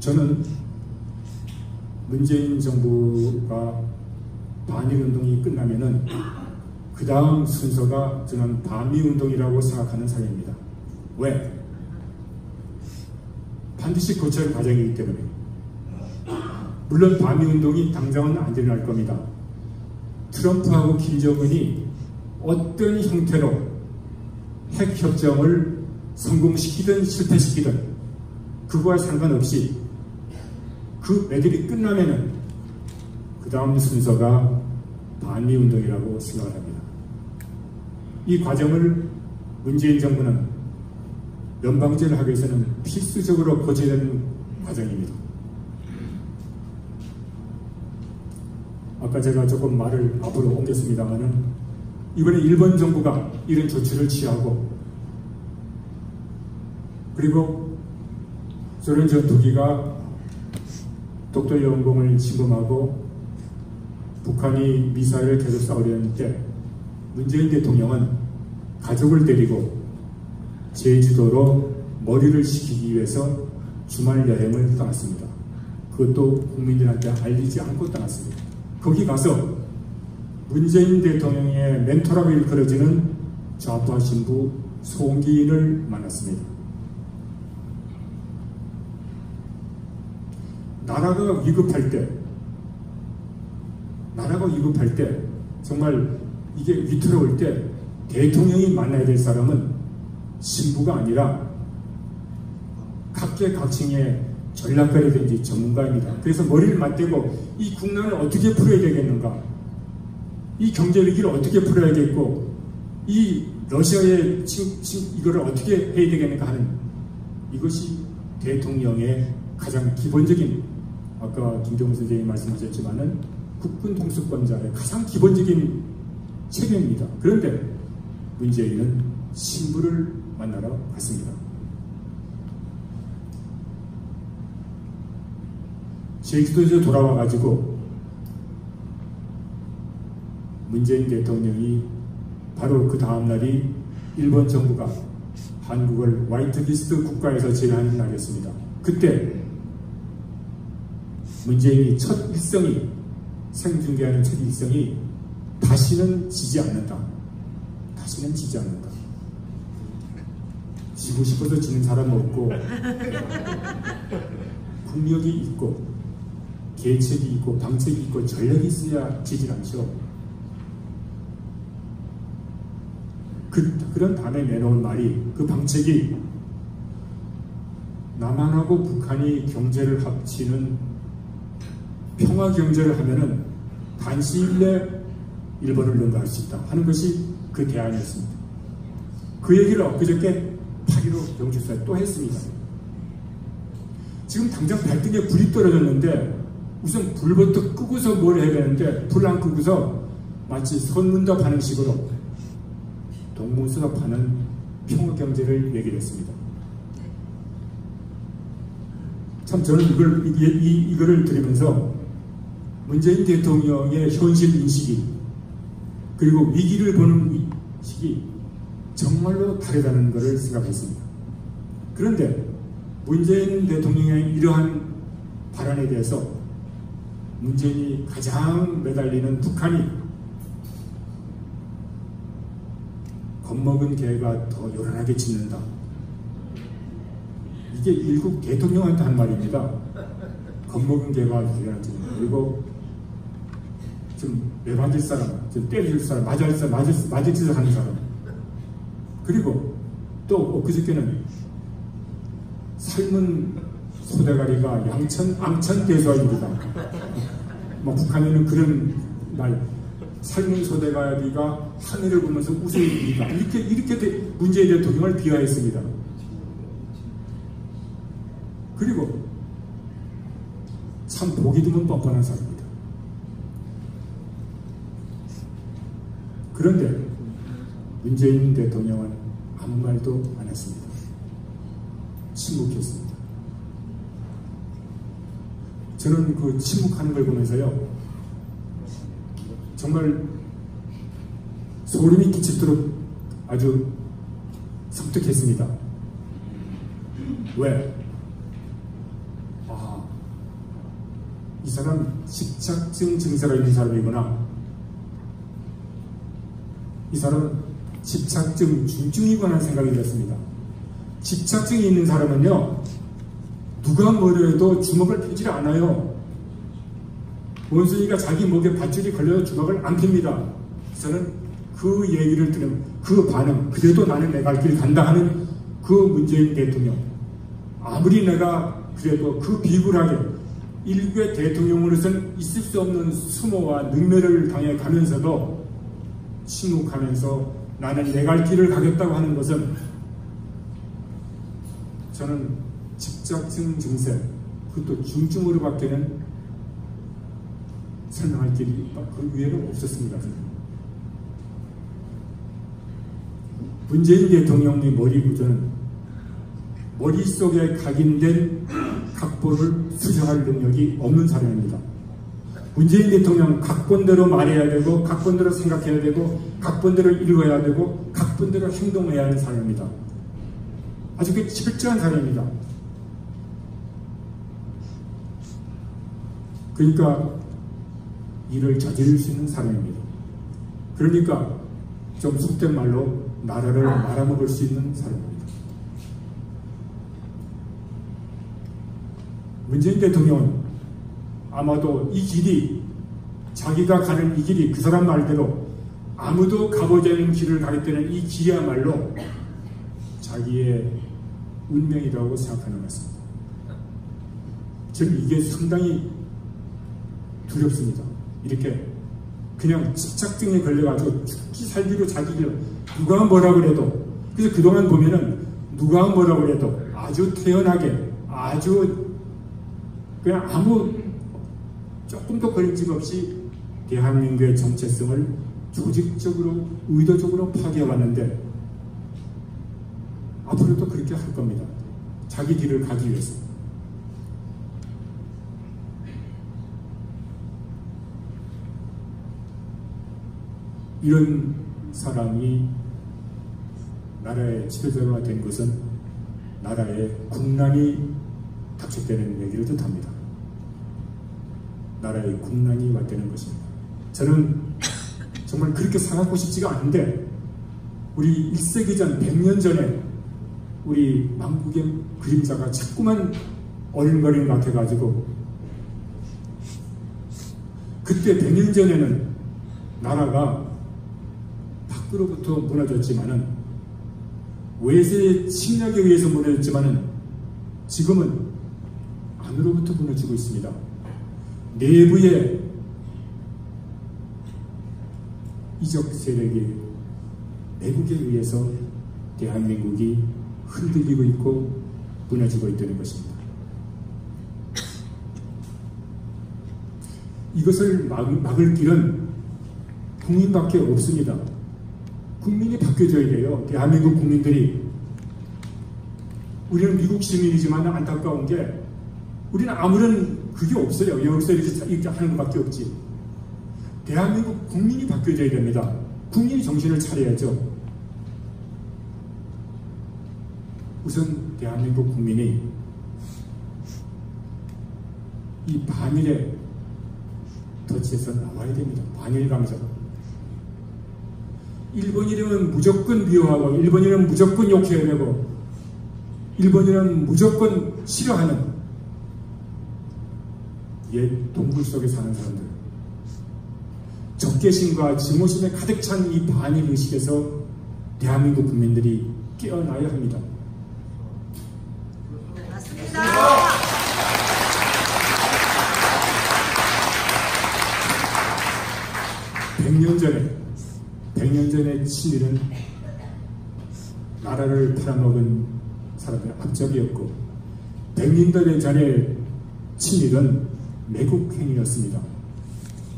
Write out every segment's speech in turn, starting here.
저는 문재인 정부가 반일운동이 끝나면은 그 다음 순서가 저는 반미운동이라고 생각하는 사람입니다. 왜? 반드시 거쳐야 할 과정이기 때문에. 물론 반미운동이 당장은 안 일어날 겁니다. 트럼프하고 김정은이 어떤 형태로 핵협정을 성공시키든 실패시키든 그거와 상관없이 그 애들이 끝나면은 그 다음 순서가 반미운동이라고 생각을 합니다. 이 과정을 문재인 정부는 연방제를 하기 위해서는 필수적으로 거쳐야 되는 과정입니다. 아까 제가 조금 말을 앞으로 옮겼습니다만은 이번에 일본 정부가 이런 조치를 취하고 그리고 소련 전투기가 독도 영공을 침범하고 북한이 미사일을 계속 쏘려는 때 문재인 대통령은 가족을 데리고 제주도로 머리를 식히기 위해서 주말 여행을 떠났습니다. 그것도 국민들한테 알리지 않고 떠났습니다. 거기 가서 문재인 대통령의 멘토라고 일컬어지는 좌파 신부 송기인을 만났습니다. 나라가 위급할 때 정말 이게 위태로울 때 대통령이 만나야 될 사람은 신부가 아니라 각계각층의 전략가라든지 전문가입니다. 그래서 머리를 맞대고 이 국난을 어떻게 풀어야 되겠는가, 이 경제 위기를 어떻게 풀어야겠고, 이 러시아의 이거를 어떻게 해야 되겠는가 하는 이것이 대통령의 가장 기본적인, 아까 김정은 선생님이 말씀하셨지만은 국군 통수권자의 가장 기본적인 책임입니다. 그런데 문재인은 신부를 만나러 갔습니다. 제주도에서 돌아와가지고 문재인 대통령이 바로 그 다음날이 일본 정부가 한국을 화이트리스트 국가에서 제외하는 날이었습니다. 그때 문재인이 첫 일성이, 생중계하는 첫 일성이 다시는 지지 않는다. 다시는 지지 않는다. 지고 싶어서 지는 사람은 없고 국력이 있고 계책이 있고 방책이 있고 전략이 있어야 지질 않죠. 그런 다음에 내놓은 말이, 그 방책이 남한하고 북한이 경제를 합치는 평화 경제를 하면은 단시일 내에 일본을 능가할 수 있다 하는 것이 그 대안이었습니다. 그 얘기를 엊그저께 8.15 경주사에 또 했습니다. 지금 당장 발등에 불이 떨어졌는데 우선 불부터 끄고서 뭘 해야 되는데 불 안 끄고서 마치 선문답하는 식으로 동문서답하는 평화경제를 얘기를 했습니다. 참 저는 이거를 들으면서 문재인 대통령의 현실 인식이 그리고 위기를 보는 식이 정말로 다르다는 것을 생각했습니다. 그런데 문재인 대통령의 이러한 발언에 대해서 문재인이 가장 매달리는 북한이 겁먹은 개가 더 요란하게 짖는다. 이게 일국 대통령한테 한 말입니다. 겁먹은 개가 요란하게 짖는다. 그리고 좀 매맞을 사람, 좀 때릴 사람, 맞을 짓을 하는 사람. 그리고 또 엊그저께는 삶은 소대가리가 암천 대소입니다. 북한에는 그런 말, 삶은 소대가리가 하늘을 보면서 웃어입니다. 이렇게 문재인 대통령을 비하했습니다. 그리고 참 보기 드문 뻔뻔한 사람입니다. 그런데 문재인 대통령은 아무 말도 안 했습니다. 침묵했습니다. 저는 그 침묵하는 걸 보면서요, 정말 소름이 끼치도록 아주 섬뜩했습니다. 왜? 이 사람 집착증 증세가 있는 사람이구나. 이 사람은 집착증 중증이구나 하는 생각이 들었습니다. 집착증이 있는 사람은요, 누가 뭐라 해도 주먹을 펴질 않아요. 원숭이가 자기 목에 밧줄이 걸려서 주먹을 안 핍니다. 저는 그 얘기를 들으면 그 반응, 그래도 나는 내 갈 길 간다 하는 그 문재인 대통령, 아무리 내가 그래도 그 비굴하게 일국의 대통령으로서는 있을 수 없는 수모와 능멸을 당해 가면서도 침묵하면서 나는 내 갈 길을 가겠다고 하는 것은 저는 집착증 증세, 그것도 중증으로 바뀌는 설명할 길이 그 위에는 없었습니다. 문재인 대통령의 머리 구조는 머릿속에 각인된 각본을 수정할 능력이 없는 사람입니다. 문재인 대통령은 각본대로 말해야 되고 각본대로 생각해야 되고 각본대로 읽어야 되고 각본대로 행동해야 하는 사람입니다. 아주 그 철저한 사람입니다. 그러니까 일을 저지를 수 있는 사람입니다. 그러니까 좀 속된 말로 나라를 말아먹을 수 있는 사람입니다. 문재인 대통령은 아마도 이 길이, 자기가 가는 이 길이 그 사람 말대로 아무도 가보지 않은 길을 가겠다는 이 길이야말로 자기의 운명이라고 생각하는 것입니다. 저는 이게 상당히 두렵습니다. 이렇게 그냥 집착증에 걸려가지고 죽기 살기로 자기 길, 누가 뭐라고 그래도, 그래서 그동안 보면은 누가 뭐라고 그래도 아주 태연하게, 아주 그냥 아무 조금도 거림낌 없이 대한민국의 정체성을 조직적으로, 의도적으로 파괴해왔는데 앞으로도 그렇게 할 겁니다. 자기 길을 가기 위해서. 이런 사람이 나라의 지도자가 된 것은 나라에 국난이 닥쳤다는 얘기를 뜻합니다. 나라에 국난이 왔다는 것입니다. 저는 정말 그렇게 살아가고 싶지가 않은데 우리 1세기 전 100년 전에 우리 망국의 그림자가 자꾸만 어른거리는 것 같아가지고 그때 100년 전에는 나라가 밖으로부터 무너졌지만은 외세의 침략에 의해서 무너졌지만은 지금은 안으로부터 무너지고 있습니다. 내부의 이적 세력이 내국에 의해서 대한민국이 흔들리고 있고 무너지고 있다는 것입니다. 이것을 막을 길은 국민밖에 없습니다. 국민이 바뀌어져야 돼요. 대한민국 국민들이. 우리는 미국 시민이지만 안타까운 게 우리는 아무런 그게 없어요. 여기서 이렇게 하는 것밖에 없지. 대한민국 국민이 바뀌어져야 됩니다. 국민이 정신을 차려야죠. 우선 대한민국 국민이 이 반일의 덫에서 나와야 됩니다. 반일 감정. 일본이라면 무조건 미워하고 일본이라면 무조건 욕해야 되고 일본이라면 무조건 싫어하는 옛 동굴 속에 사는 사람들, 적개심과 증오심에 가득 찬 이 반일 의식에서 대한민국 국민들이 깨어나야 합니다. 맞습니다. 100년 전에 친일은 나라를 팔아먹은 사람들의 앞잡이였고 100년 전에 친일은 매국행위였습니다.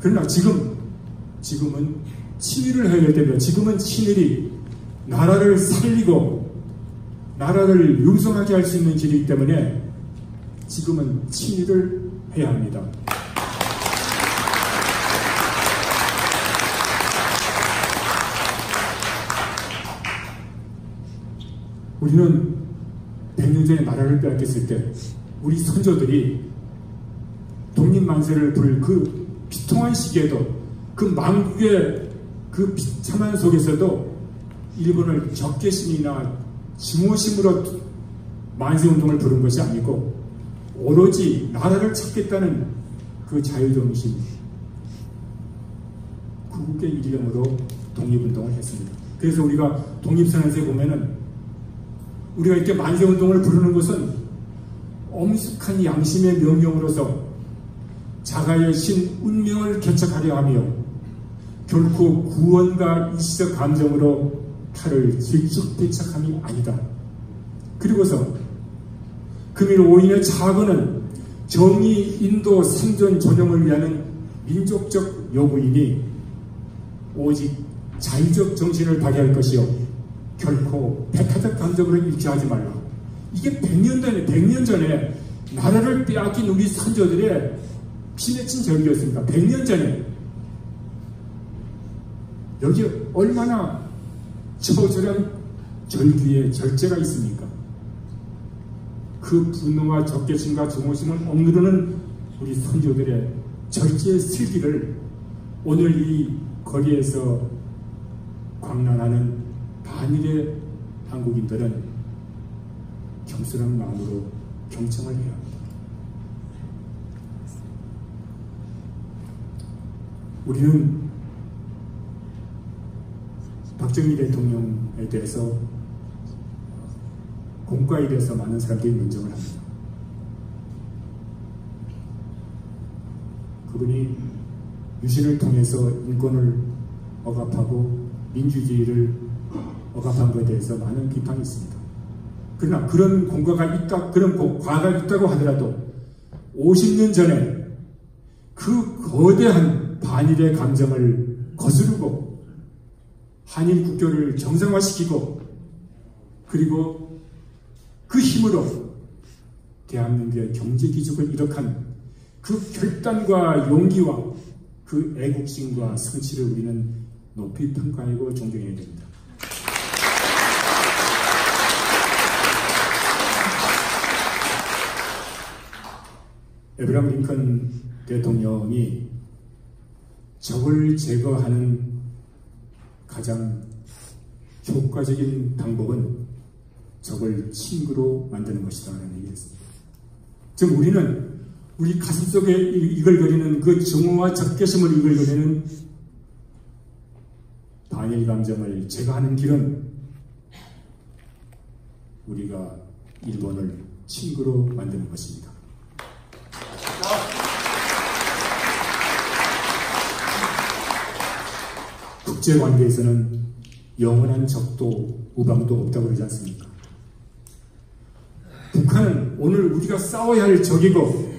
그러나 지금은 친일을 해야 됩니다. 지금은 친일이 나라를 살리고 나라를 융성하게 할 수 있는 길이기 때문에 지금은 친일을 해야 합니다. 우리는 100년 전에 나라를 빼앗겼을 때 우리 선조들이 독립 만세를 부를 그 비통한 시기에도 그 망국의 그 비참한 속에서도 일본을 적개심이나 증오심으로 만세운동을 부른 것이 아니고 오로지 나라를 찾겠다는 그 자유정신, 구국의 일념으로 독립운동을 했습니다. 그래서 우리가 독립선언서에 보면은 우리가 이렇게 만세운동을 부르는 것은 엄숙한 양심의 명령으로서 자가의 신 운명을 개척하려 하며 결코 구원과 일시적 감정으로 탈을 질척대척함이 아니다. 그리고서 금일 5인의 차거는 정의, 인도, 생존, 존엄을 위하는 민족적 요구이니 오직 자유적 정신을 발휘할 것이요 결코 배타적 감정으로 일치하지 말라. 이게 100년 전에 나라를 빼앗긴 우리 선조들의 피맺힌 절기였습니다. 100년 전에. 여기 얼마나 처절한 절기에 절제가 있습니까? 그 분노와 적개심과 증오심을 억누르는 우리 선조들의 절제의 슬기를 오늘 이 거리에서 광란하는 반일의 한국인들은 겸손한 마음으로 경청을 해야 합니다. 우리는 박정희 대통령에 대해서 공과에 대해서 많은 사람들이 논쟁을 합니다. 그분이 유신을 통해서 인권을 억압하고 민주주의를 억압한 것에 대해서 많은 비판이 있습니다. 그러나 그런 공과가 있다, 그런 과가 있다고 하더라도 50년 전에 그 거대한 반일의 감정을 거스르고 한일 국교를 정상화시키고 그리고 그 힘으로 대한민국의 경제 기죽을 이룩한 그 결단과 용기와 그 애국심과 성취를 우리는 높이 평가하고 존경해야 됩니다. 에브라함 링컨 대통령이 적을 제거하는 가장 효과적인 방법은 적을 친구로 만드는 것이다 라는 얘기였습니다. 즉 우리는 우리 가슴속에 이글거리는 그 증오와 적개심을 이글거리는 반일 감정을 제거하는 길은 우리가 일본을 친구로 만드는 것입니다. 국제관계에서는 영원한 적도 우방도 없다고 그러지 않습니까? 북한은 오늘 우리가 싸워야 할 적이고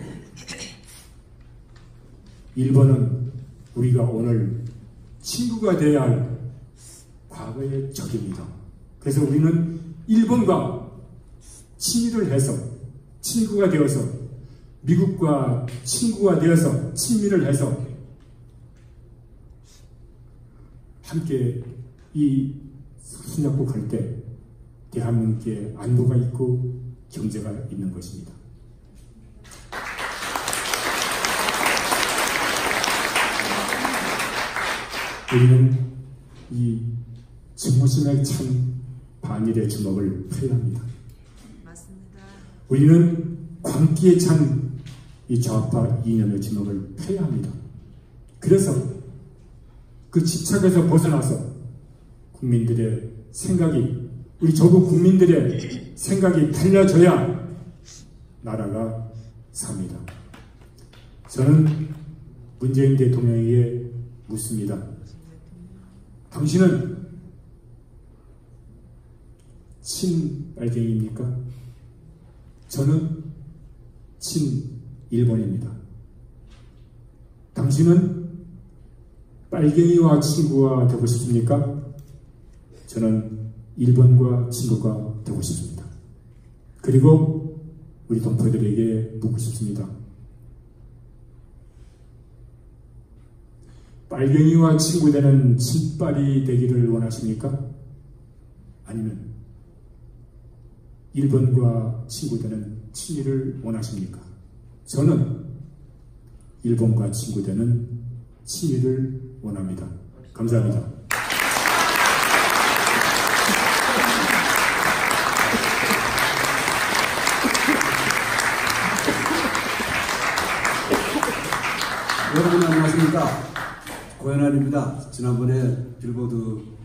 일본은 우리가 오늘 친구가 되어야 할 과거의 적입니다. 그래서 우리는 일본과 친밀을 해서 친구가 되어서 미국과 친구가 되어서 친밀을 해서 함께 이 순약국할 때 대한민국에 안보가 있고 경제가 있는 것입니다. 우리는 이 증오심에 찬 반일의 주먹을 펴야 합니다. 맞습니다. 우리는 광기에 찬 이 좌파 이념의 주먹을 펴야 합니다. 그래서 그 집착에서 벗어나서 국민들의 생각이, 우리 조국 국민들의 생각이 달라져야 나라가 삽니다. 저는 문재인 대통령에게 묻습니다. 당신은 친빨갱이입니까? 저는 친일본입니다. 당신은 빨갱이와 친구가 되고 싶습니까? 저는 일본과 친구가 되고 싶습니다. 그리고 우리 동포들에게 묻고 싶습니다. 빨갱이와 친구 되는 친빨이 되기를 원하십니까? 아니면 일본과 친구 되는 친일을 원하십니까? 저는 일본과 친구되는 친위를 원합니다. 감사합니다. 여러분 안녕하십니까. 고현환입니다. 지난번에 빌보드